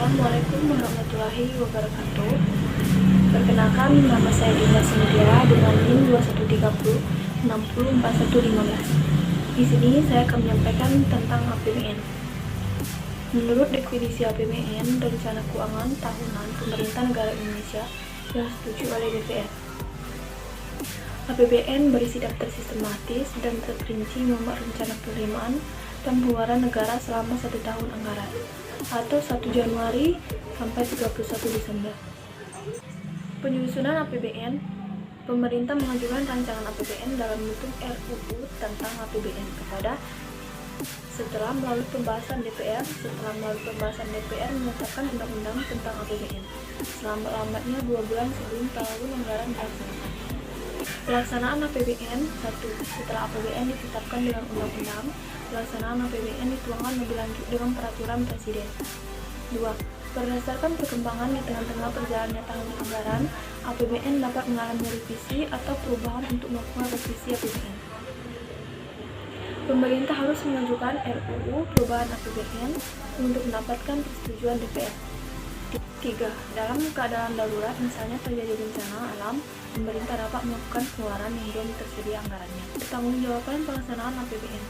Assalamualaikum warahmatullahi wabarakatuh. Perkenalkan, nama saya Dinda Cynthia dengan NIM 2130 Di sini saya akan menyampaikan tentang APBN. Menurut definisi APBN, Rencana Keuangan Tahunan Pemerintah Negara Indonesia yang disetujui oleh DPR. APBN berisi daftar sistematis dan terperinci nomor rencana penerimaan dan pengeluaran negara selama 1 tahun anggaran atau 1 Januari sampai 31 Desember. Penyusunan APBN, pemerintah mengajukan rancangan APBN dalam bentuk RUU tentang APBN setelah melalui pembahasan DPR menetapkan undang-undang tentang APBN selambat-lambatnya 2 bulan sebelum tahun anggaran dilaksanakan. Pelaksanaan APBN 1. Setelah APBN ditetapkan dengan undang-undang, pelaksanaan APBN dituangkan lebih lanjut dengan peraturan Presiden. 2. Berdasarkan perkembangan di tengah-tengah perjalannya tahun anggaran, APBN dapat mengalami revisi atau perubahan untuk melakukan revisi APBN. Pemerintah harus mengajukan RUU perubahan APBN untuk mendapatkan persetujuan DPR. 3. Dalam keadaan darurat, misalnya terjadi bencana alam, pemerintah dapat melakukan pengeluaran yang belum tersedia anggarannya. Pertanggungjawaban pelaksanaan APBN.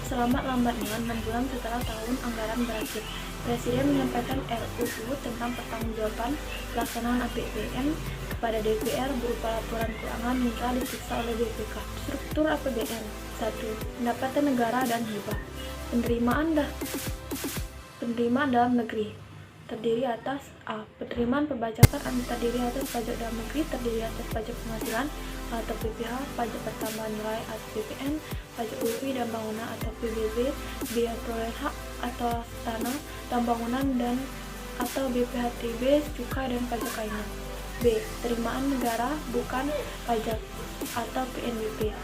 Selambat-lambatnya 6 bulan setelah tahun anggaran berakhir, Presiden menyampaikan RUU tentang pertanggungjawaban pelaksanaan APBN kepada DPR berupa laporan keuangan yang telah diperiksa oleh BPK. Struktur APBN. 1. Pendapatan negara dan hibah. Penerimaan dalam negeri terdiri atas A. Penerimaan perpajakan terdiri atas pajak dalam negeri, terdiri atas pajak penghasilan atau PPh, pajak pertambahan nilai atau PPN, pajak bumi dan bangunan atau PBB, biaya perolehan hak atau tanah dan bangunan dan atau BPHTB, cukai dan pajak lainnya. B. Penerimaan negara bukan pajak atau PNBP.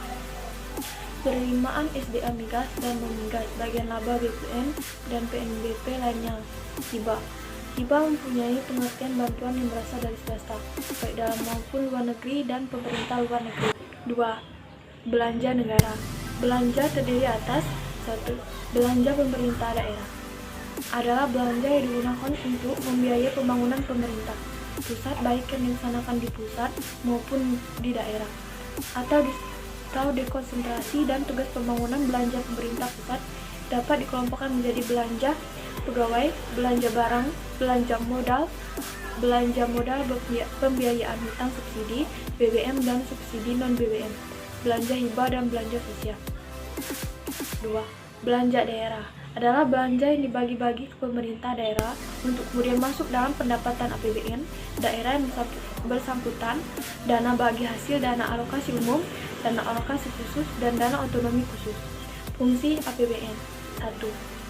Penerimaan SDA migas dan non-migas, bagian laba BPN dan PNBP lainnya. Hibah. Hibah mempunyai pengertian bantuan yang berasal dari swasta, baik dalam maupun luar negeri dan pemerintah luar negeri. 2. Belanja negara. Belanja terdiri atas 1. Belanja pemerintah daerah adalah belanja yang digunakan untuk membiayai pembangunan pemerintah pusat, baik yang dilaksanakan di pusat maupun di daerah, atau dekonsentrasi, dan tugas pembangunan belanja pemerintah pusat dapat dikelompokkan menjadi belanja pegawai, belanja barang, belanja modal pembiayaan hutang subsidi, BBM dan subsidi non-BBM, belanja hibah dan belanja sosial. 2. Belanja daerah adalah belanja yang dibagi-bagi ke pemerintah daerah untuk kemudian masuk dalam pendapatan APBN daerah yang bersangkutan, dana bagi hasil, dana alokasi umum, dana alokasi khusus, dan dana otonomi khusus. Fungsi APBN. 1.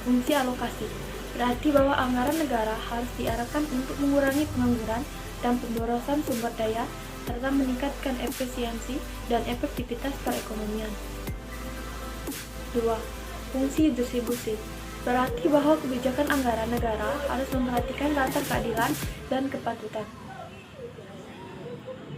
Fungsi alokasi berarti bahwa anggaran negara harus diarahkan untuk mengurangi pengangguran dan pemborosan sumber daya serta meningkatkan efisiensi dan efektivitas perekonomian. 2. Fungsi distribusi berarti bahwa kebijakan anggaran negara harus memperhatikan rata keadilan dan kepatutan.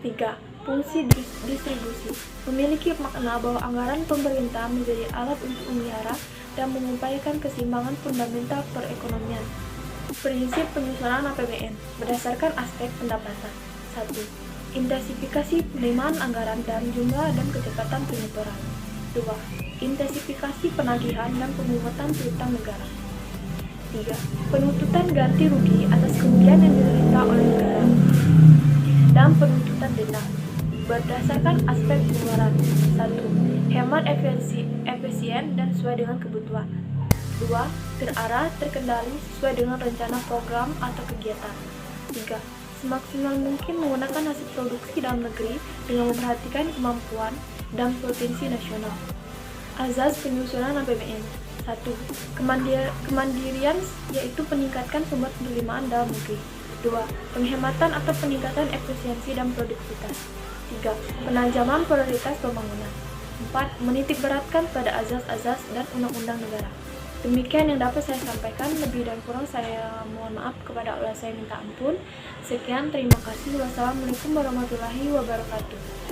3. Fungsi distribusi memiliki makna bahwa anggaran pemerintah menjadi alat untuk memelihara dan mengupayakan keseimbangan fundamental perekonomian. Prinsip penyusunan APBN berdasarkan aspek pendapatan. 1. Intensifikasi penerimaan anggaran dan jumlah dan kecepatan penyetoran. 2. Intensifikasi penagihan dan pemungutan piutang negara. 3. Penuntutan ganti rugi atas kerugian yang diderita oleh negara dan penuntutan denda berdasarkan aspek pengeluaran. 1. Hemat efisien dan sesuai dengan kebutuhan. 2. Terarah, terkendali sesuai dengan rencana program atau kegiatan. 3. Semaksimal mungkin menggunakan hasil produksi dalam negeri dengan memperhatikan kemampuan dan potensi nasional. Azas penyusunan APBN. 1. Kemandirian, yaitu meningkatkan sumber penerimaan dalam negeri. 2. Penghematan atau peningkatan efisiensi dan produktivitas. 3. Penajaman prioritas pembangunan. 4. Menitikberatkan pada azas-azas dan undang-undang negara. Demikian yang dapat saya sampaikan, lebih dan kurang saya mohon maaf, kepada Allah saya minta ampun. Sekian, terima kasih. Wassalamualaikum warahmatullahi wabarakatuh.